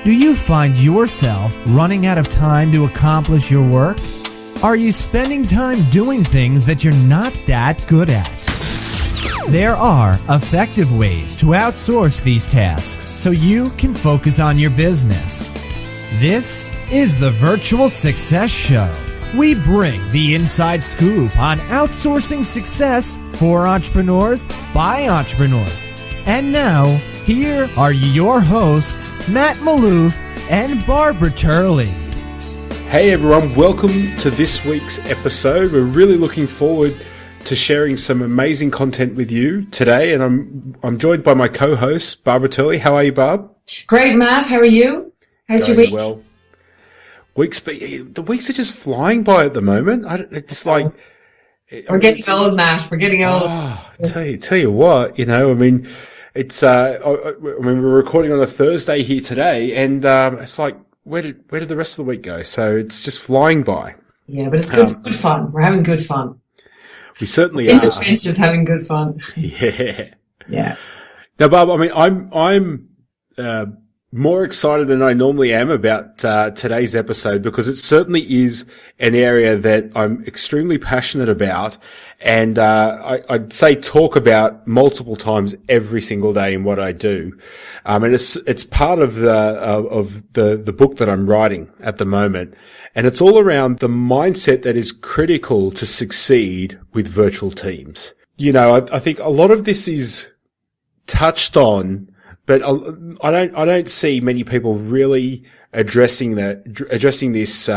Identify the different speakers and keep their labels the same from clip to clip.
Speaker 1: Do you find yourself running out of time to accomplish your work? Are you spending time doing things that you're not that good at? There are effective ways to outsource these tasks so you can focus on your business. This is the Virtual Success Show. We bring the inside scoop on outsourcing success for entrepreneurs by entrepreneurs. And now, here are your hosts, Matt Maloof and Barbara Turley.
Speaker 2: Hey everyone, welcome to this week's episode. We're really looking forward to sharing some amazing content with you today, and I'm joined by my co-host, Barbara Turley. How are you, Barb?
Speaker 3: Great, Matt. How are you? How's your week?
Speaker 2: Well, the weeks are just flying by at the moment.
Speaker 3: We're getting old, Matt. We're getting old.
Speaker 2: Tell you what, it's we're recording on a Thursday here today, and it's like, where did the rest of the week go? So it's just flying by.
Speaker 3: Yeah, but it's good fun. We're having good fun.
Speaker 2: We certainly
Speaker 3: in
Speaker 2: are.
Speaker 3: the trenches, having good fun.
Speaker 2: Yeah. Now, Barb, I'm more excited than I normally am about today's episode, because it certainly is an area that I'm extremely passionate about, and I'd say talk about multiple times every single day in what I do. And it's part of the book that I'm writing at the moment, and it's all around the mindset that is critical to succeed with virtual teams. I think a lot of this is touched on, but I don't see many people really addressing this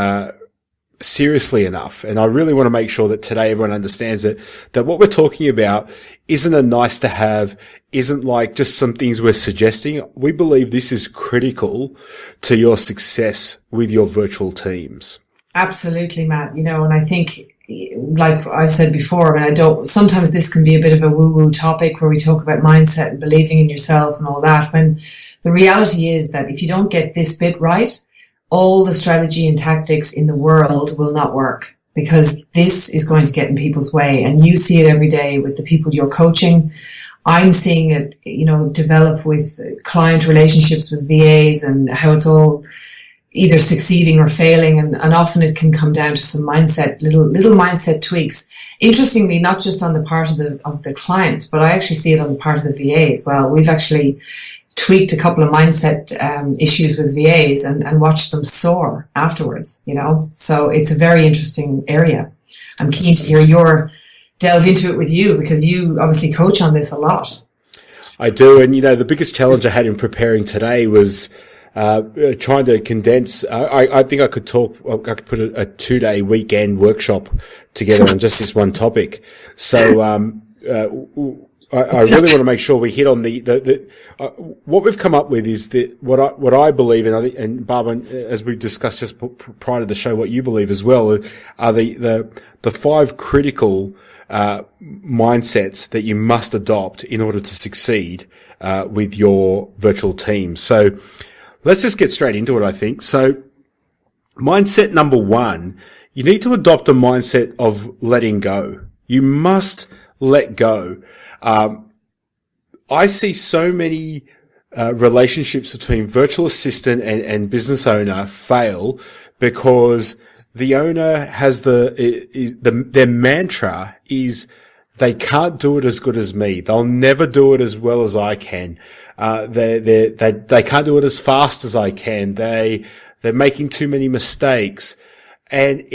Speaker 2: seriously enough. And I really want to make sure that today everyone understands that what we're talking about isn't a nice to have, isn't like just some things we're suggesting. We believe this is critical to your success with your virtual teams.
Speaker 3: Absolutely, Matt. And I think, like I've said before, sometimes this can be a bit of a woo-woo topic where we talk about mindset and believing in yourself and all that, when the reality is that if you don't get this bit right, all the strategy and tactics in the world will not work, because this is going to get in people's way. And you see it every day with the people you're coaching. I'm seeing it, develop with client relationships with VAs, and how it's all either succeeding or failing, and often it can come down to some mindset, little mindset tweaks. Interestingly, not just on the part of the client, but I actually see it on the part of the VA as well. We've actually tweaked a couple of mindset issues with VAs and watched them soar afterwards. So it's a very interesting area. I'm keen to hear your delve into it with you, because you obviously coach on this a lot.
Speaker 2: I do, and the biggest challenge I had in preparing today was trying to condense. I think I could put a 2-day weekend workshop together on just this one topic. So, I really want to make sure we hit on what we've come up with is that what I believe, and Barbara, as we discussed just prior to the show, what you believe as well, are the 5 critical mindsets that you must adopt in order to succeed with your virtual team. So let's just get straight into it, I think. So mindset number 1, you need to adopt a mindset of letting go. You must let go. I see so many relationships between virtual assistant and business owner fail because the owner has their mantra is, they can't do it as good as me. They'll never do it as well as I can. They can't do it as fast as I can. They're making too many mistakes. And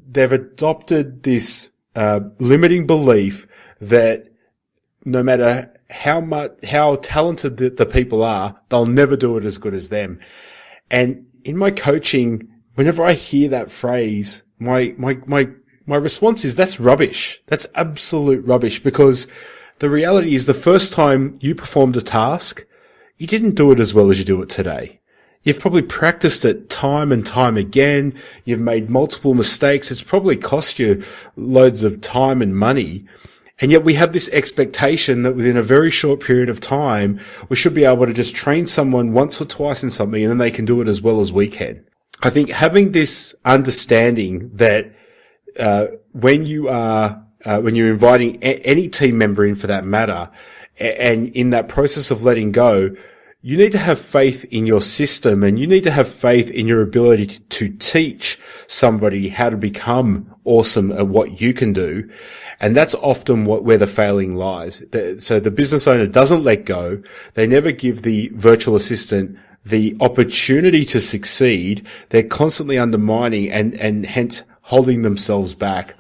Speaker 2: they've adopted this, limiting belief that no matter how talented the people are, they'll never do it as good as them. And in my coaching, whenever I hear that phrase, my response is, that's rubbish. That's absolute rubbish, because the reality is the first time you performed a task, you didn't do it as well as you do it today. You've probably practiced it time and time again. You've made multiple mistakes. It's probably cost you loads of time and money. And yet we have this expectation that within a very short period of time, we should be able to just train someone once or twice in something, and then they can do it as well as we can. I think having this understanding that when you're inviting any team member in for that matter, and in that process of letting go, you need to have faith in your system, and you need to have faith in your ability to teach somebody how to become awesome at what you can do. And that's often where the failing lies. So the business owner doesn't let go. They never give the virtual assistant the opportunity to succeed. They're constantly undermining and hence holding themselves back.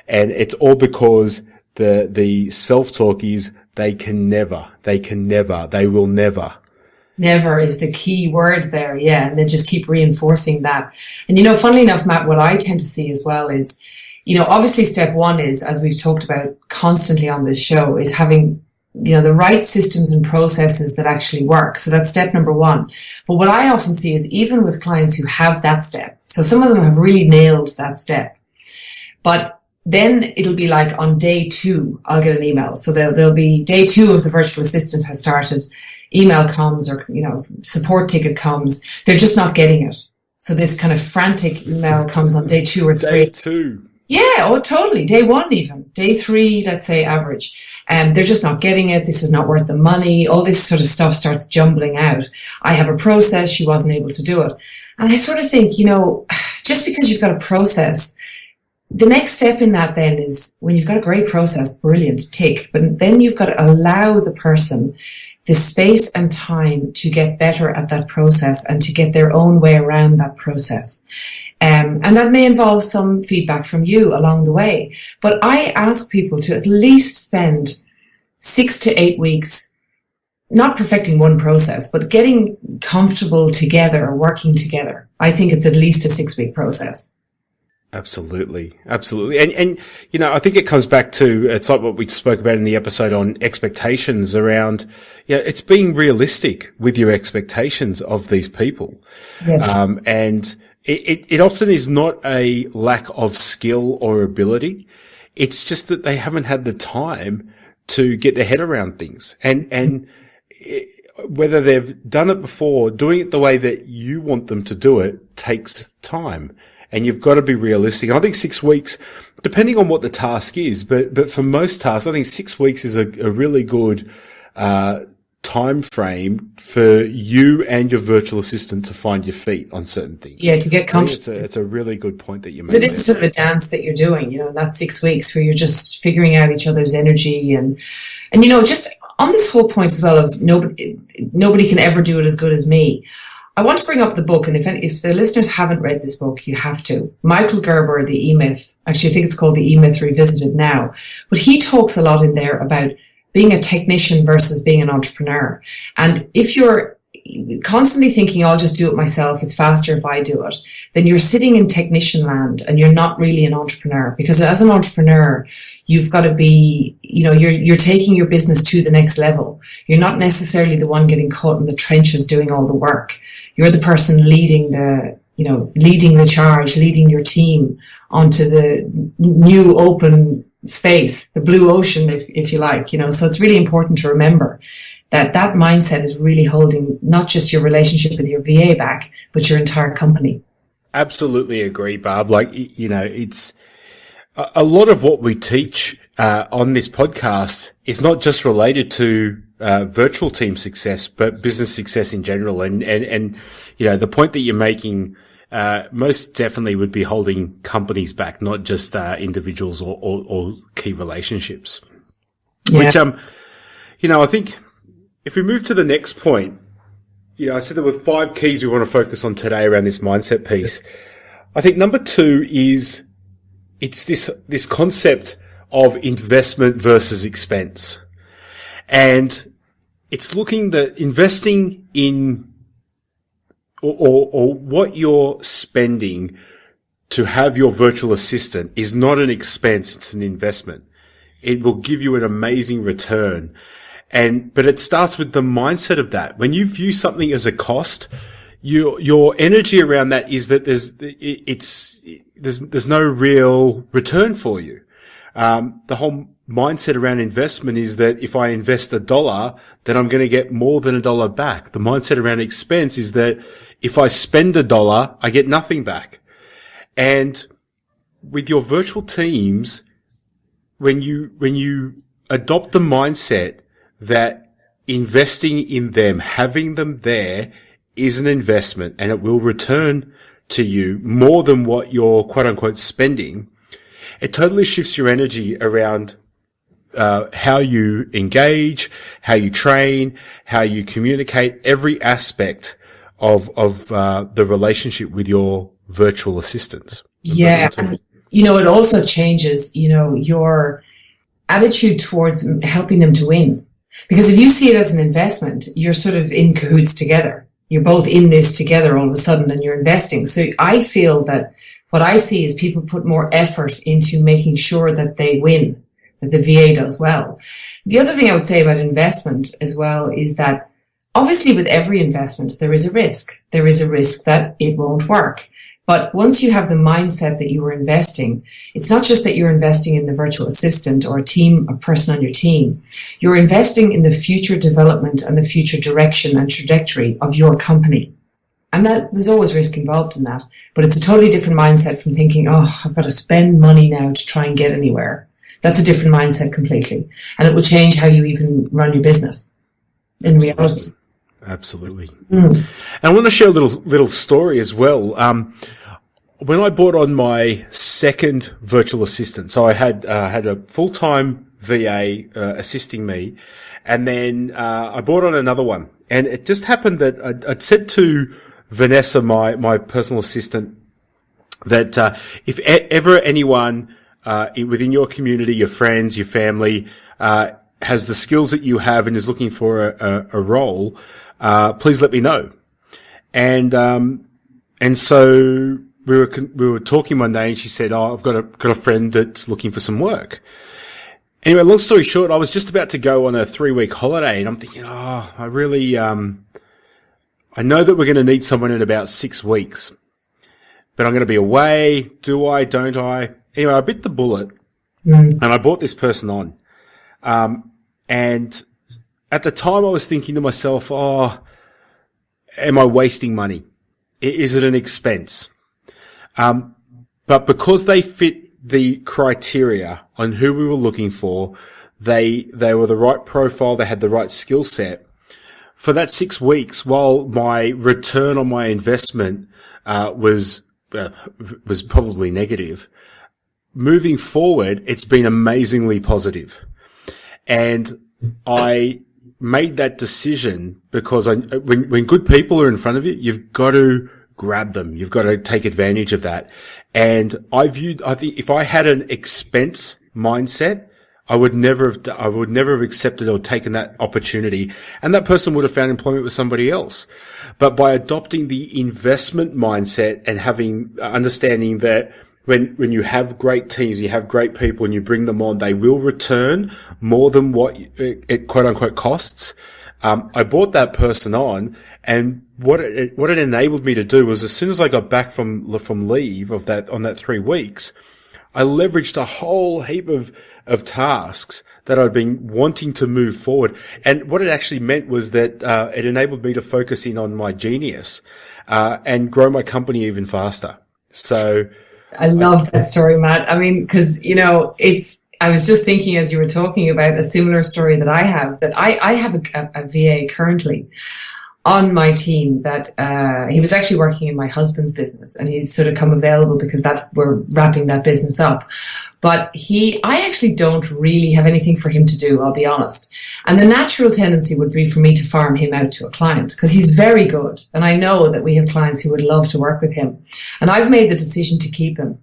Speaker 2: And it's all because the self-talk is they will never.
Speaker 3: Never is the key word there, yeah, and they just keep reinforcing that. And funnily enough, Matt, what I tend to see as well is, obviously step one is, as we've talked about constantly on this show, is having, the right systems and processes that actually work. So that's step number one. But what I often see is even with clients who have that step, so some of them have really nailed that step, but then it'll be like on day 2, I'll get an email. So there'll be day 2 of the virtual assistant has started. Email comes or, support ticket comes. They're just not getting it. So this kind of frantic email comes on day 2 or 3.
Speaker 2: Day 2.
Speaker 3: Yeah, oh, totally. Day 1 even. Day 3, let's say average. They're just not getting it. This is not worth the money. All this sort of stuff starts jumbling out. I have a process. She wasn't able to do it. And I sort of think, just because you've got a process, the next step in that then is when you've got a great process, brilliant, tick. But then you've got to allow the person the space and time to get better at that process and to get their own way around that process. And that may involve some feedback from you along the way. But I ask people to at least spend 6 to 8 weeks, not perfecting one process, but getting comfortable together, working together. I think it's at least a 6-week process.
Speaker 2: Absolutely. And, I think it comes back to, it's like what we spoke about in the episode on expectations around, it's being realistic with your expectations of these people.
Speaker 3: Yes.
Speaker 2: And it often is not a lack of skill or ability. It's just that they haven't had the time to get their head around things. And whether they've done it before, doing it the way that you want them to do it takes time. And you've got to be realistic. And I think 6 weeks, depending on what the task is, but for most tasks, I think 6 weeks is a really good time frame for you and your virtual assistant to find your feet on certain things.
Speaker 3: Yeah, to get comfortable.
Speaker 2: It's a really good point that you made.
Speaker 3: So this is sort of a dance that you're doing, that 6 weeks where you're just figuring out each other's energy and just on this whole point as well of nobody can ever do it as good as me. I want to bring up the book, and if the listeners haven't read this book, you have to. Michael Gerber, the E-Myth, actually I think it's called the E-Myth Revisited now, but he talks a lot in there about being a technician versus being an entrepreneur. And if you're constantly thinking, I'll just do it myself, it's faster if I do it, then you're sitting in technician land and you're not really an entrepreneur. Because as an entrepreneur, you've got to be, you're taking your business to the next level. You're not necessarily the one getting caught in the trenches doing all the work. You're the person leading the charge, leading your team onto the new open space, the blue ocean, if you like, so it's really important to remember that mindset is really holding not just your relationship with your VA back, but your entire company.
Speaker 2: Absolutely agree, Barb. It's a lot of what we teach on this podcast is not just related to virtual team success, but business success in general. And the point that you're making most definitely would be holding companies back, not just individuals or key relationships. Yeah. Which I think if we move to the next point, I said there were 5 keys we want to focus on today around this mindset piece. I think number 2 is it's this concept of investment versus expense. And it's looking that investing in or what you're spending to have your virtual assistant is not an expense, it's an investment. It will give you an amazing return. But it starts with the mindset of that. When you view something as a cost, your energy around that is that there's no real return for you. The whole mindset around investment is that if I invest $1, then I'm going to get more than $1 back. The mindset around expense is that if I spend $1, I get nothing back. And with your virtual teams, when you adopt the mindset that investing in them, having them there is an investment, and it will return to you more than what you're quote unquote spending. It totally shifts your energy around how you engage, how you train, how you communicate, every aspect of the relationship with your virtual assistants.
Speaker 3: Yeah. It also changes, your attitude towards helping them to win. Because if you see it as an investment, you're sort of in cahoots together. You're both in this together all of a sudden, and you're investing. So I feel that what I see is people put more effort into making sure that they win, that the VA does well. The other thing I would say about investment as well is that obviously with every investment, there is a risk. There is a risk that it won't work. But once you have the mindset that you are investing, it's not just that you're investing in the virtual assistant or a person on your team. You're investing in the future development and the future direction and trajectory of your company. And that there's always risk involved in that. But it's a totally different mindset from thinking, I've got to spend money now to try and get anywhere. That's a different mindset completely. And it will change how you even run your business in reality.
Speaker 2: Absolutely. And I want to share a little story as well. When I brought on my second virtual assistant, so I had a full-time VA assisting me, and then I brought on another one. And it just happened that I'd said to Vanessa, my personal assistant, that if ever anyone within your community, your friends, your family, has the skills that you have and is looking for a role, please let me know. And so we were talking one day, and she said, I've got a friend that's looking for some work. Anyway, long story short, I was just about to go on a 3-week holiday, and I'm thinking, I really, I know that we're going to need someone in about 6 weeks, but I'm going to be away. Do I? Don't I? Anyway, I bit the bullet, and I brought this person on. And at the time I was thinking to myself, am I wasting money? Is it an expense? But because they fit the criteria on who we were looking for, they were the right profile, they had the right skill set. For that 6 weeks, while my return on my investment, was probably negative, moving forward, it's been amazingly positive. And I made that decision because when good people are in front of you, you've got to grab them. You've got to take advantage of that. And I think if I had an expense mindset, I would never have accepted or taken that opportunity, and that person would have found employment with somebody else. But by adopting the investment mindset and understanding that when you have great teams, you have great people, and you bring them on, they will return more than what it quote unquote costs. I brought that person on, and what it enabled me to do was, as soon as I got back from leave on that 3 weeks, I leveraged a whole heap of tasks that I'd been wanting to move forward. And what it actually meant was that it enabled me to focus in on my genius and grow my company even faster. So
Speaker 3: I love that story, Matt. I mean, because, I was just thinking as you were talking about a similar story that I have, that I have a VA currently on my team that he was actually working in my husband's business, and he's sort of come available because we're wrapping that business up. But I actually don't really have anything for him to do, I'll be honest. And the natural tendency would be for me to farm him out to a client, because he's very good. And I know that we have clients who would love to work with him. And I've made the decision to keep him.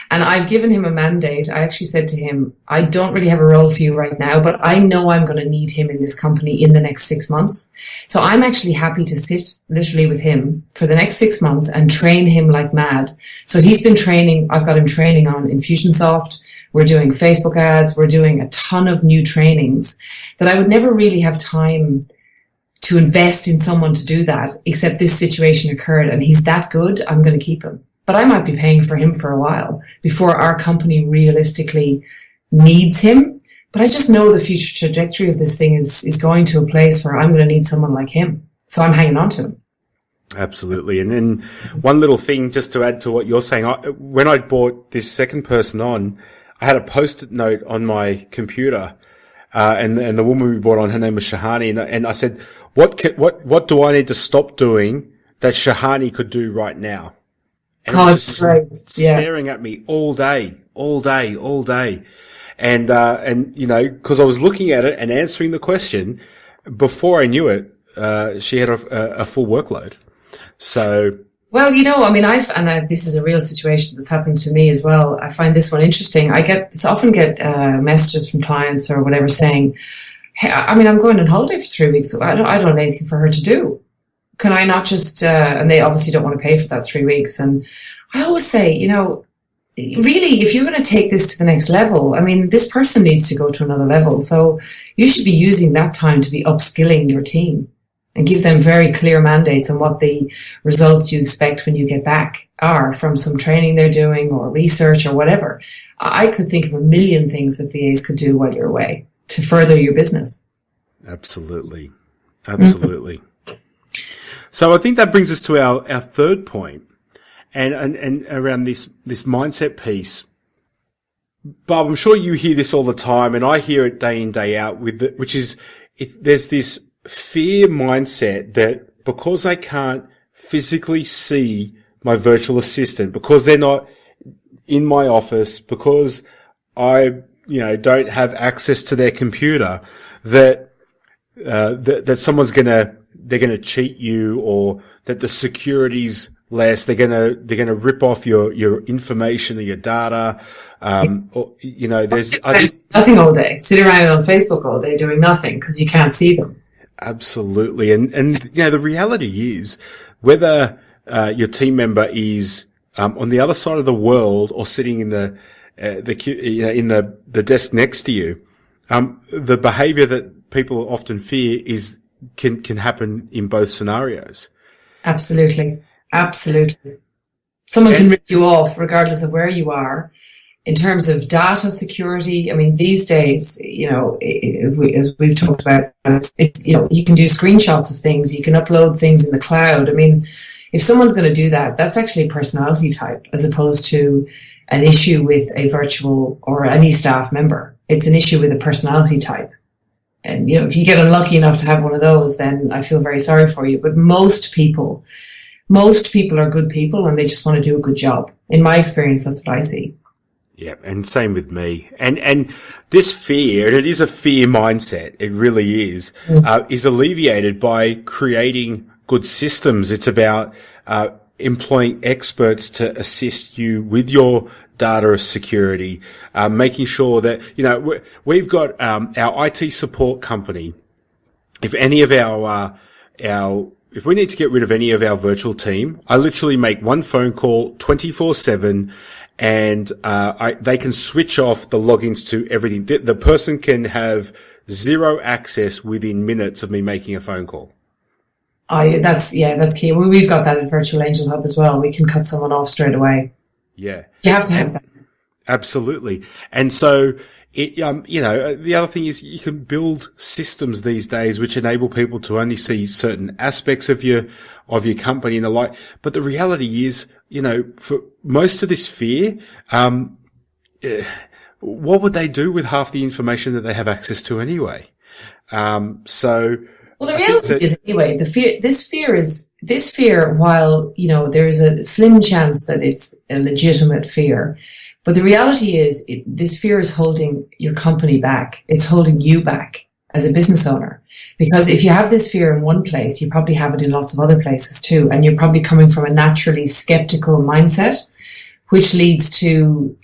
Speaker 3: And I've given him a mandate. I actually said to him, I don't really have a role for you right now, but I know I'm going to need him in this company in the next 6 months. So I'm actually happy to sit literally with him for the next 6 months and train him like mad. So he's been training. I've got him training on Infusionsoft. We're doing Facebook ads. We're doing a ton of new trainings that I would never really have time to invest in someone to do that, except this situation occurred, and he's that good. I'm going to keep him. But I might be paying for him for a while before our company realistically needs him. But I just know the future trajectory of this thing is going to a place where I'm going to need someone like him. So I'm hanging on to him.
Speaker 2: Absolutely. And then one little thing just to add to what you're saying, when I brought this second person on, I had a Post-it note on my computer and the woman we brought on, her name was Shahani, and I said, what do I need to stop doing that Shahani could do right now? And it was just staring at me all day. And, you know, cause I was looking at it and answering the question before I knew it, she had a full workload. So.
Speaker 3: Well, you know, I mean, this is a real situation that's happened to me as well. I find this one interesting. I often get messages from clients or whatever saying, hey, I mean, I'm going on holiday for 3 weeks. So I don't have anything for her to do. Can I not just, and they obviously don't want to pay for that 3 weeks. And I always say, you know, really, if you're going to take this to the next level, I mean, this person needs to go to another level. So you should be using that time to be upskilling your team and give them very clear mandates on what the results you expect when you get back are from some training they're doing or research or whatever. I could think of a million things that VAs could do while you're away to further your business.
Speaker 2: Absolutely. So I think that brings us to our third point. And around this mindset piece, Bob, I'm sure you hear this all the time, and I hear it day in, day out which is there's this fear mindset that because I can't physically see my virtual assistant, because they're not in my office, because I, you know, don't have access to their computer, that someone's they're gonna cheat you, or that the security's less, they're gonna rip off your information or your data. Or, you know, I think
Speaker 3: nothing all day, sit around on Facebook all day doing nothing because you can't see them.
Speaker 2: Absolutely. And, you know, the reality is whether, your team member is, on the other side of the world or sitting in the desk next to you, the behavior that people often fear can happen in both scenarios.
Speaker 3: Absolutely. Someone can rip you off regardless of where you are. In terms of data security, I mean, these days, you know, as we've talked about, you know, you can do screenshots of things, you can upload things in the cloud. I mean, if someone's going to do that, that's actually a personality type as opposed to an issue with a virtual or any staff member. It's an issue with a personality type. And, you know, if you get unlucky enough to have one of those, then I feel very sorry for you. But most people are good people and they just want to do a good job. In my experience, that's what I see.
Speaker 2: Yeah, and same with me. And this fear, and it is a fear mindset, it really is alleviated by creating good systems. It's about employing experts to assist you with your data security, making sure that, you know, we've got our IT support company. If any of if we need to get rid of any of our virtual team, I literally make one phone call 24/7. And they can switch off the logins to everything. The person can have zero access within minutes of me making a phone call.
Speaker 3: That's key. We've got that at Virtual Angel Hub as well. We can cut someone off straight away.
Speaker 2: Yeah,
Speaker 3: you have to have that.
Speaker 2: Absolutely. And so you know, the other thing is you can build systems these days which enable people to only see certain aspects of your company and the like. But the reality is, you know, for most of this fear, what would they do with half the information that they have access to anyway?
Speaker 3: Well, the reality is anyway, this fear, while, you know, there is a slim chance that it's a legitimate fear, but the reality is this fear is holding your company back. It's holding you back as a business owner. Because if you have this fear in one place, you probably have it in lots of other places too. And you're probably coming from a naturally skeptical mindset, which leads to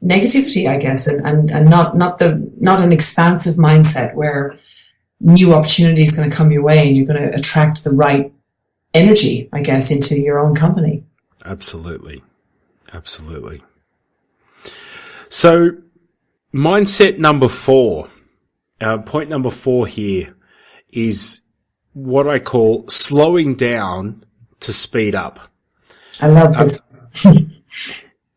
Speaker 3: negativity, I guess, and not an expansive mindset where new opportunity is going to come your way and you're going to attract the right energy, I guess, into your own company.
Speaker 2: Absolutely. So mindset number 4. Point number 4 here is what I call slowing down to speed up.
Speaker 3: I love this.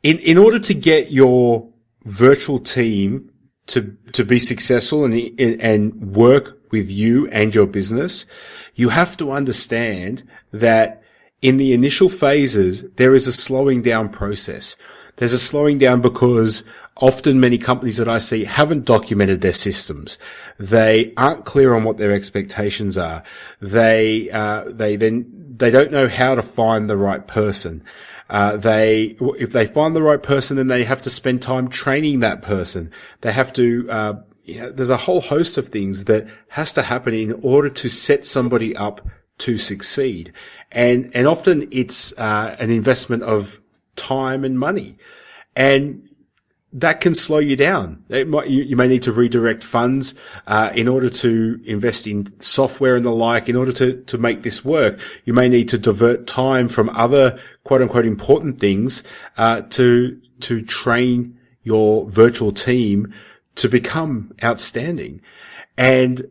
Speaker 2: In order to get your virtual team to be successful and work with you and your business, you have to understand that in the initial phases, there is a slowing down process. There's a slowing down because often many companies that I see haven't documented their systems. They aren't clear on what their expectations are. They don't know how to find the right person. If they find the right person, then they have to spend time training that person. They have to, there's a whole host of things that has to happen in order to set somebody up to succeed. And often it's, an investment of time and money. And that can slow you down. You may need to redirect funds, in order to invest in software and the like, in order to make this work. You may need to divert time from other quote unquote important things, to train your virtual team to become outstanding. And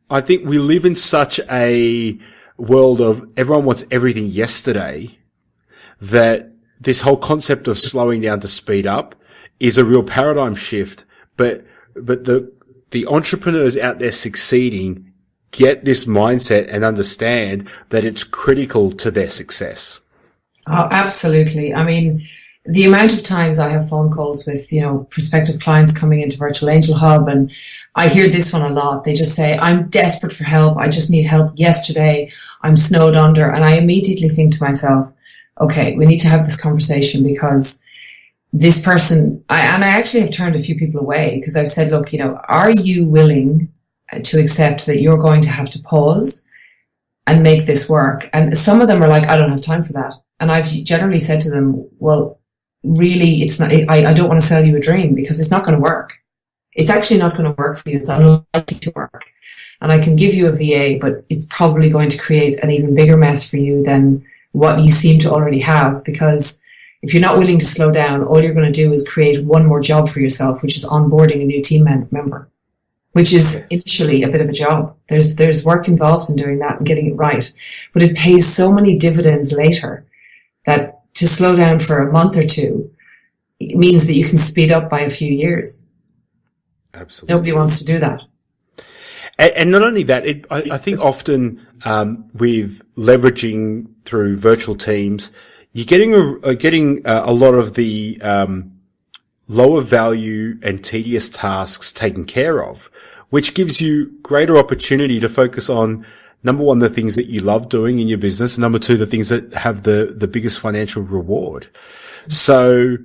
Speaker 2: I think we live in such a world of everyone wants everything yesterday that this whole concept of slowing down to speed up is a real paradigm shift, but the entrepreneurs out there succeeding get this mindset and understand that it's critical to their success.
Speaker 3: Oh, absolutely. I mean, the amount of times I have phone calls with, prospective clients coming into Virtual Angel Hub, and I hear this one a lot. They just say, I'm desperate for help. I just need help yesterday. I'm snowed under. And I immediately think to myself, okay, we need to have this conversation, because this person, I actually have turned a few people away, because I've said, look, are you willing to accept that you're going to have to pause and make this work? And some of them are like, I don't have time for that. And I've generally said to them, well, really, it's not, I don't want to sell you a dream, because it's not going to work. It's actually not going to work for you. It's unlikely to work. And I can give you a VA, but it's probably going to create an even bigger mess for you than what you seem to already have, because if you're not willing to slow down, all you're going to do is create one more job for yourself, which is onboarding a new team member, which is initially a bit of a job. There's work involved in doing that and getting it right, but it pays so many dividends later that to slow down for a month or two, it means that you can speed up by a few years.
Speaker 2: Absolutely.
Speaker 3: Nobody wants to do that.
Speaker 2: And not only that, I think often, with leveraging through virtual teams, you're getting a lot of the lower value and tedious tasks taken care of, which gives you greater opportunity to focus on, number one, the things that you love doing in your business, and number two, the things that have the biggest financial reward. So,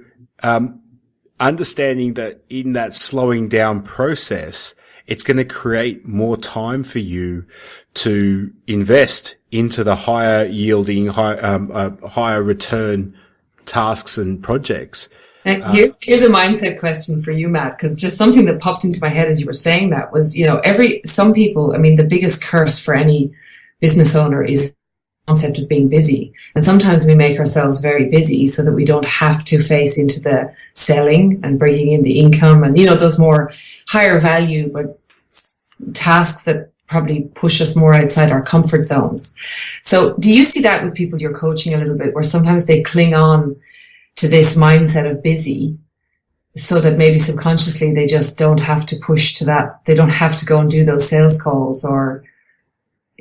Speaker 2: understanding that in that slowing down process, it's going to create more time for you to invest into the higher yielding, higher return tasks and projects.
Speaker 3: And here's a mindset question for you, Matt, because just something that popped into my head as you were saying that was, some people, I mean, the biggest curse for any business owner is the concept of being busy. And sometimes we make ourselves very busy so that we don't have to face into the selling and bringing in the income and, those more higher value, but tasks that probably push us more outside our comfort zones. So do you see that with people you're coaching a little bit, where sometimes they cling on to this mindset of busy so that maybe subconsciously they just don't have to push to that. They don't have to go and do those sales calls or,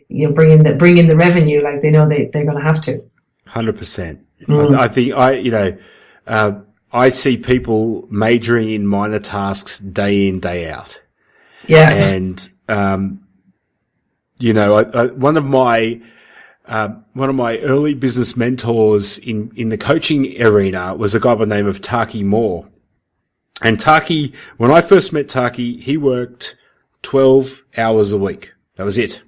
Speaker 3: bring in the revenue like they know they're going to have to.
Speaker 2: 100%. I think I see people majoring in minor tasks day in, day out.
Speaker 3: Yeah.
Speaker 2: And, one of my early business mentors in the coaching arena was a guy by the name of Taki Moore. And Taki, when I first met Taki, he worked 12 hours a week. That was it.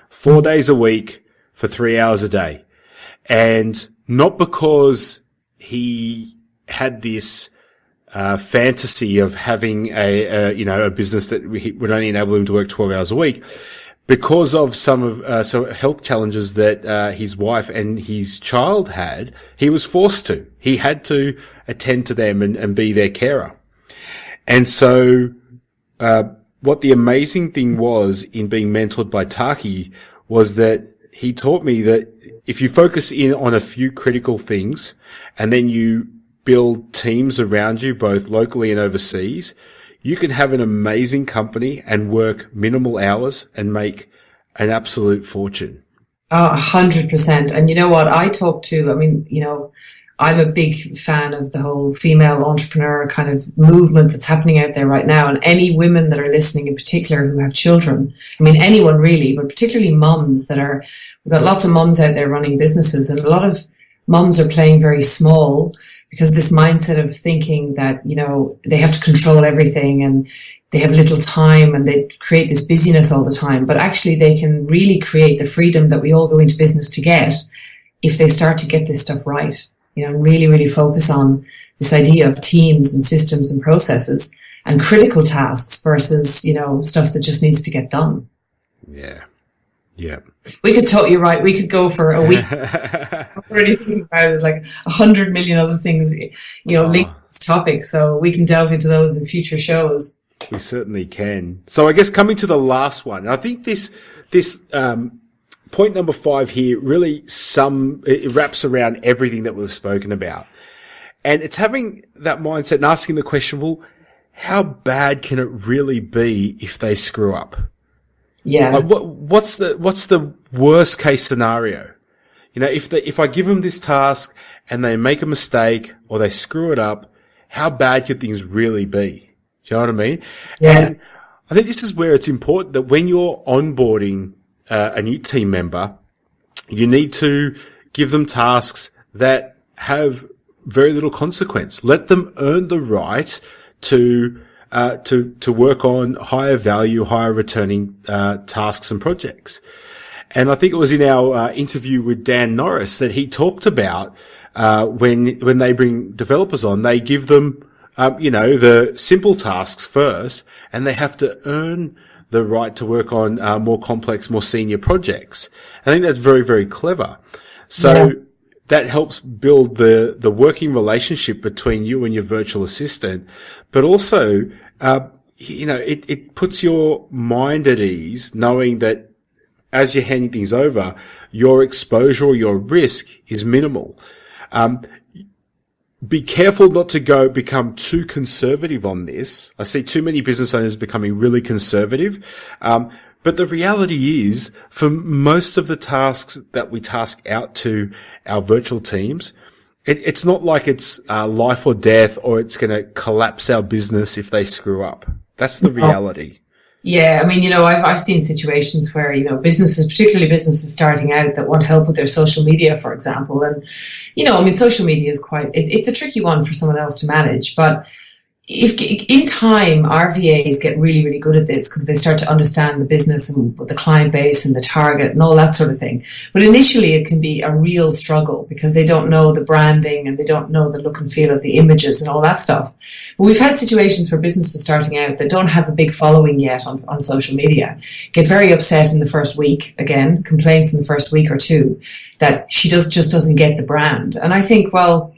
Speaker 2: 4 days a week for 3 hours a day. And not because he had this fantasy of having a business that would only enable him to work 12 hours a week. Because of some health challenges that his wife and his child had, he was forced to. He had to attend to them and be their carer. And so, what the amazing thing was in being mentored by Taki was that he taught me that if you focus in on a few critical things and then you build teams around you, both locally and overseas, you can have an amazing company and work minimal hours and make an absolute fortune.
Speaker 3: 100%. And you know what? I'm a big fan of the whole female entrepreneur kind of movement that's happening out there right now. And any women that are listening in particular who have children, I mean, anyone really, but particularly mums we've got lots of mums out there running businesses, and a lot of mums are playing very small because this mindset of thinking that, you know, they have to control everything and they have little time and they create this busyness all the time. But actually they can really create the freedom that we all go into business to get if they start to get this stuff right. You know, really, really focus on this idea of teams and systems and processes and critical tasks versus, you know, stuff that just needs to get done.
Speaker 2: Yeah. Yeah.
Speaker 3: We could talk, you're right, we could go for a week. Already thinking about it, there's like 100 million other things, you know, linked to this topic. So we can delve into those in future shows.
Speaker 2: We certainly can. So I guess coming to the last one, I think this point number 5 here really it wraps around everything that we've spoken about. And it's having that mindset and asking the question, well, how bad can it really be if they screw up?
Speaker 3: Yeah.
Speaker 2: Like what's the worst case scenario? You know, if I give them this task and they make a mistake or they screw it up, how bad could things really be? Do you know what I mean?
Speaker 3: Yeah.
Speaker 2: And I think this is where it's important that when you're onboarding a new team member, you need to give them tasks that have very little consequence. Let them earn the right to work on higher value, higher returning tasks and projects. And I think it was in our interview with Dan Norris that he talked about when they bring developers on, they give them you know, the simple tasks first, and they have to earn the right to work on more complex, more senior projects. I think that's very, very clever. So that helps build the working relationship between you and your virtual assistant, but also, you know, it puts your mind at ease knowing that as you're handing things over, your exposure or your risk is minimal. Be careful not to become too conservative on this. I see too many business owners becoming really conservative. But the reality is, for most of the tasks that we task out to our virtual teams, it's not like it's life or death or it's going to collapse our business if they screw up. That's the reality.
Speaker 3: Yeah, I mean, you know, I've seen situations where, you know, businesses, particularly businesses starting out that want help with their social media, for example. And, you know, I mean, social media is it's a tricky one for someone else to manage. But if in time, our VAs get really, really good at this because they start to understand the business and the client base and the target and all that sort of thing. But initially it can be a real struggle because they don't know the branding and they don't know the look and feel of the images and all that stuff. But we've had situations where businesses starting out that don't have a big following yet on social media get very upset in the first week, again, complaints in the first week or two, that she just doesn't get the brand. And I think, well,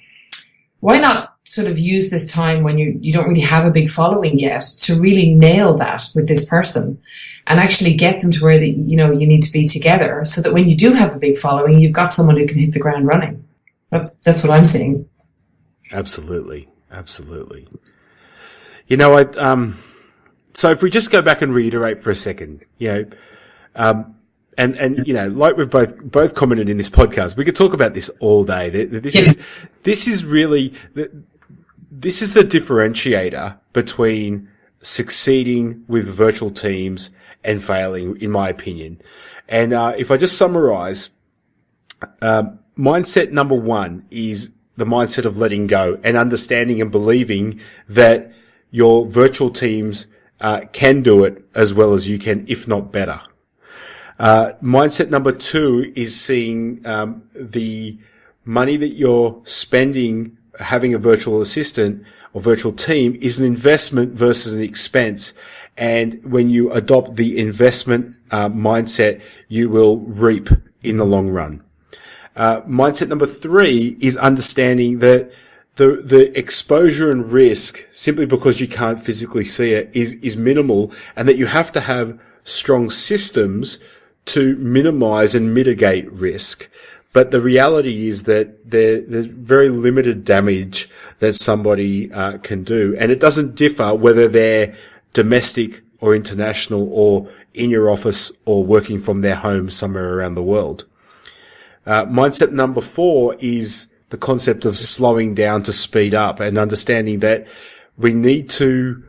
Speaker 3: why not sort of use this time when you don't really have a big following yet to really nail that with this person and actually get them to where you need to be together so that when you do have a big following, you've got someone who can hit the ground running. That's what I'm seeing.
Speaker 2: Absolutely. Absolutely. You know, so if we just go back and reiterate for a second, you know, and you know, like we've both commented in this podcast, we could talk about this all day. This is really this is the differentiator between succeeding with virtual teams and failing, in my opinion. And if I just summarize, mindset number 1 is the mindset of letting go and understanding and believing that your virtual teams can do it as well as you can, if not better. Mindset number 2 is seeing the money that you're spending having a virtual assistant or virtual team is an investment versus an expense. And when you adopt the investment mindset, you will reap in the long run. Mindset number 3 is understanding that the exposure and risk, simply because you can't physically see it, is minimal, and that you have to have strong systems to minimize and mitigate risk. But the reality is that there's very limited damage that somebody can do. And it doesn't differ whether they're domestic or international or in your office or working from their home somewhere around the world. Mindset number 4 is the concept of slowing down to speed up, and understanding that we need to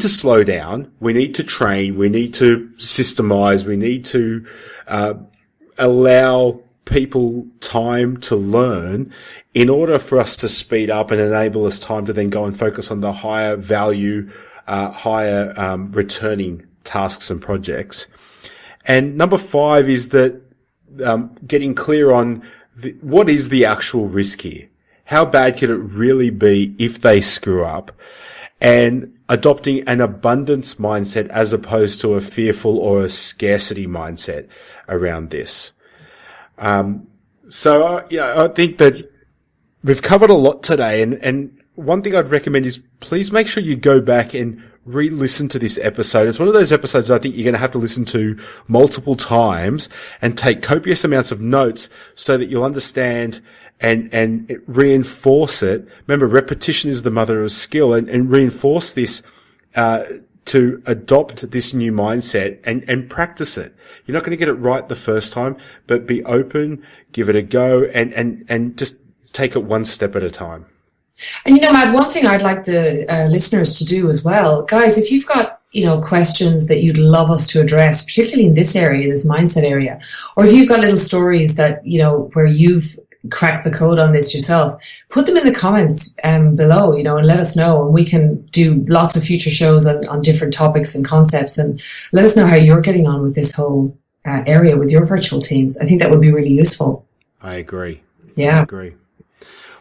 Speaker 2: slow down, we need to train, we need to systemize, we need to allow people time to learn in order for us to speed up and enable us time to then go and focus on the higher value, higher returning tasks and projects. And number 5 is that getting clear on what is the actual risk here. How bad could it really be if they screw up? And adopting an abundance mindset as opposed to a fearful or a scarcity mindset around this. I think that we've covered a lot today, and one thing I'd recommend is please make sure you go back and re-listen to this episode. It's one of those episodes I think you're going to have to listen to multiple times and take copious amounts of notes so that you'll understand and reinforce it. Remember, repetition is the mother of skill, and reinforce this to adopt this new mindset and practice it. You're not going to get it right the first time, but be open, give it a go, and just take it one step at a time.
Speaker 3: And Matt, one thing I'd like the listeners to do as well, guys, if you've got questions that you'd love us to address, particularly in this area, this mindset area, or if you've got little stories that where you've cracked the code on this yourself, put them in the comments below, and let us know, and we can do lots of future shows on different topics and concepts, and let us know how you're getting on with this whole area with your virtual teams. I think that would be really useful.
Speaker 2: I agree.
Speaker 3: Yeah.
Speaker 2: I agree.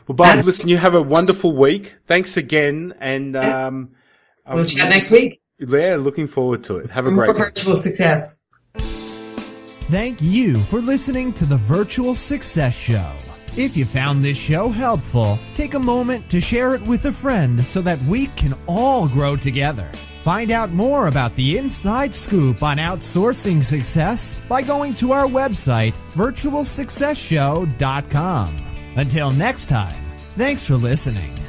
Speaker 2: Well, Barb, listen, you have a wonderful week. Thanks again. And
Speaker 3: we'll chat next week.
Speaker 2: Yeah, looking forward to it. Have a great week.
Speaker 3: Virtual success.
Speaker 1: Thank you for listening to the Virtual Success Show. If you found this show helpful, take a moment to share it with a friend so that we can all grow together. Find out more about the inside scoop on outsourcing success by going to our website, virtualsuccessshow.com. Until next time, thanks for listening.